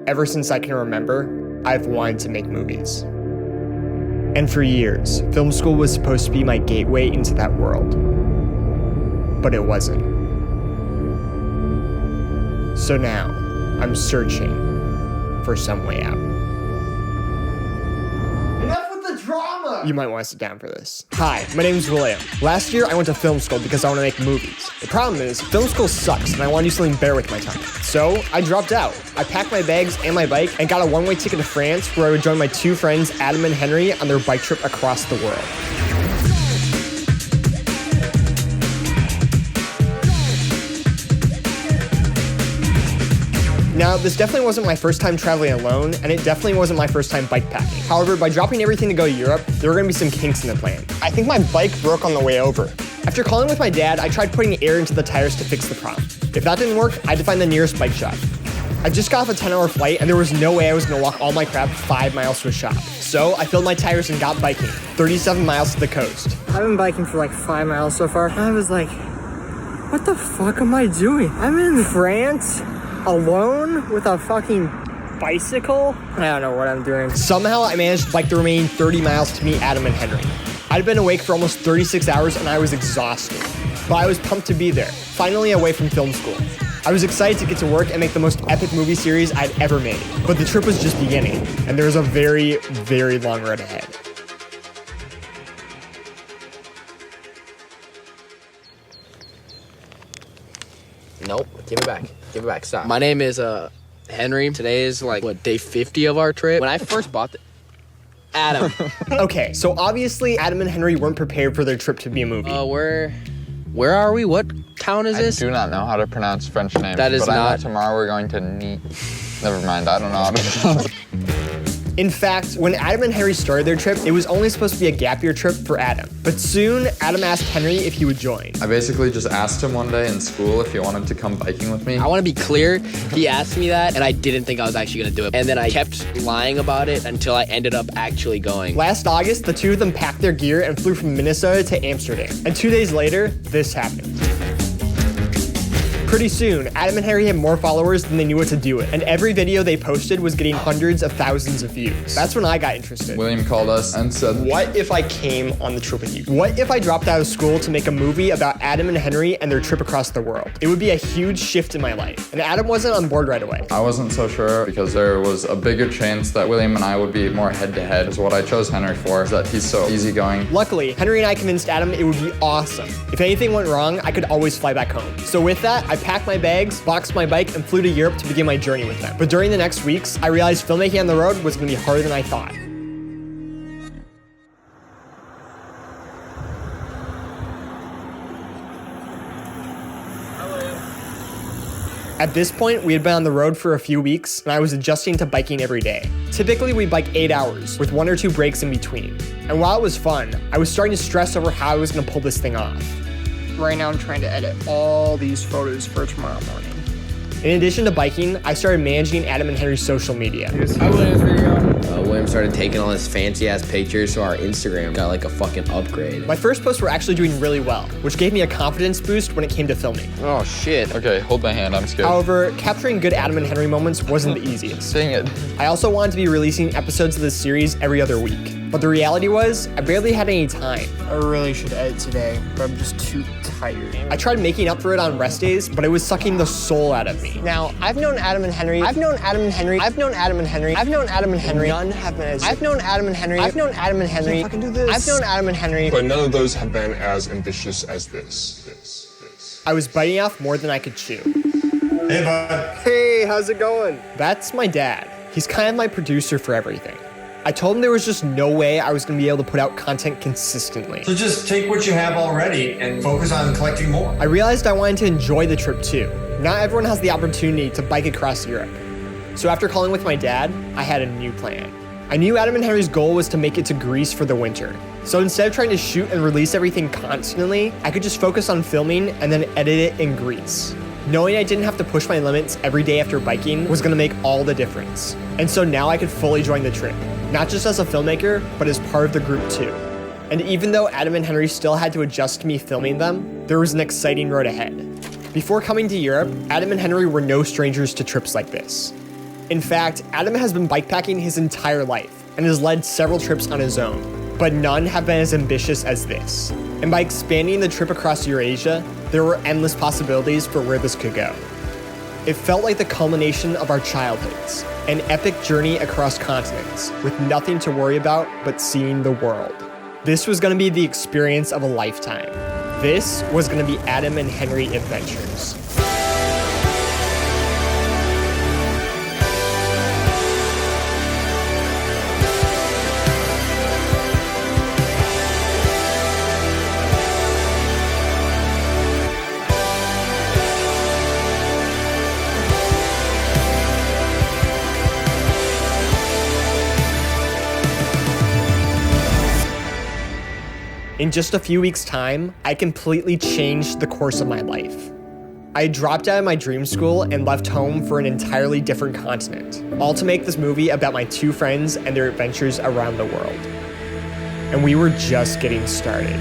ever since I can remember, I've wanted to make movies. And for years, film school was supposed to be my gateway into that world. But it wasn't. So now, I'm searching for some way out. Enough with the drama! You might want to sit down for this. Hi, my name is William. Last year, I went to film school because I want to make movies. The problem is, film school sucks and I want to do something better with my time. So, I dropped out. I packed my bags and my bike and got a one-way ticket to France where I would join my two friends, Adam and Henry, on their bike trip across the world. Now, this definitely wasn't my first time traveling alone, and it definitely wasn't my first time bike packing. However, by dropping everything to go to Europe, there were going to be some kinks in the plan. I think my bike broke on the way over. After calling with my dad, I tried putting air into the tires to fix the problem. If that didn't work, I had to find the nearest bike shop. I just got off a 10-hour flight, and there was no way I was going to walk all my crap 5 miles to a shop. So I filled my tires and got biking, 37 miles to the coast. I've been biking for like 5 miles so far. I was like, what the fuck am I doing? I'm in France alone with a fucking bicycle? I don't know what I'm doing. Somehow I managed to bike the remaining 30 miles to meet Adam and Henry. I'd been awake for almost 36 hours and I was exhausted. But I was pumped to be there, finally away from film school. I was excited to get to work and make the most epic movie series I'd ever made. But the trip was just beginning, and there was a very, very long road ahead. Nope, give it back. Give it back, stop. My name is Henry. Today is like, what, day 50 of our trip? When I first bought Adam. Okay, so obviously Adam and Henry weren't prepared for their trip to be a movie. Where are we? What town is this? I do not know how to pronounce French names. That is but not. I know tomorrow we're going to Never mind, I don't know how to pronounce it. In fact, when Adam and Henry started their trip, it was only supposed to be a gap year trip for Adam. But soon, Adam asked Henry if he would join. I basically just asked him one day in school if he wanted to come biking with me. I want to be clear, he asked me that, and I didn't think I was actually going to do it. And then I kept lying about it until I ended up actually going. Last August, the two of them packed their gear and flew from Minnesota to Amsterdam. And 2 days later, this happened. Pretty soon, Adam and Henry had more followers than they knew what to do with, and every video they posted was getting hundreds of thousands of views. That's when I got interested. William called us and said, what if I came on the trip with you? What if I dropped out of school to make a movie about Adam and Henry and their trip across the world? It would be a huge shift in my life, and Adam wasn't on board right away. I wasn't so sure because there was a bigger chance that William and I would be more head-to-head, is what I chose Henry for, is that he's so easygoing. Luckily, Henry and I convinced Adam it would be awesome. If anything went wrong, I could always fly back home. So with that, I packed my bags, boxed my bike, and flew to Europe to begin my journey with them. But during the next weeks, I realized filmmaking on the road was going to be harder than I thought. At this point, we had been on the road for a few weeks, and I was adjusting to biking every day. Typically, we bike 8 hours, with 1 or 2 breaks in between. And while it was fun, I was starting to stress over how I was going to pull this thing off. Right now I'm trying to edit all these photos for tomorrow morning. In addition to biking, I started managing Adam and Henry's social media. William started taking all his fancy-ass pictures, so our Instagram got like a fucking upgrade. My first posts were actually doing really well, which gave me a confidence boost when it came to filming. Oh, shit. Okay, hold my hand, I'm scared. However, capturing good Adam and Henry moments wasn't the easiest. Dang it. I also wanted to be releasing episodes of this series every other week. But the reality was, I barely had any time. I really should edit today, but I'm just too tired. I tried making up for it on rest days, but it was sucking the soul out of me. Now, I've known Adam and Henry. I've known Adam and Henry. I've known Adam and Henry. I've known Adam and Henry. None have been as... I've known Adam and Henry. I've known Adam and Henry. I can do this. I've known Adam and Henry. But none of those have been as ambitious as this. I was biting off more than I could chew. Hey, bud. Hey, how's it going? That's my dad. He's kind of my producer for everything. I told him there was just no way I was going to be able to put out content consistently. So just take what you have already and focus on collecting more. I realized I wanted to enjoy the trip too. Not everyone has the opportunity to bike across Europe. So after calling with my dad, I had a new plan. I knew Adam and Henry's goal was to make it to Greece for the winter. So instead of trying to shoot and release everything constantly, I could just focus on filming and then edit it in Greece. Knowing I didn't have to push my limits every day after biking was gonna make all the difference. And so now I could fully join the trip, not just as a filmmaker, but as part of the group too. And even though Adam and Henry still had to adjust to me filming them, there was an exciting road ahead. Before coming to Europe, Adam and Henry were no strangers to trips like this. In fact, Adam has been bikepacking his entire life and has led several trips on his own, but none have been as ambitious as this. And by expanding the trip across Eurasia, there were endless possibilities for where this could go. It felt like the culmination of our childhoods, an epic journey across continents, with nothing to worry about but seeing the world. This was going to be the experience of a lifetime. This was going to be Adam and Henry Adventures. In just a few weeks' time, I completely changed the course of my life. I dropped out of my dream school and left home for an entirely different continent, all to make this movie about my two friends and their adventures around the world. And we were just getting started.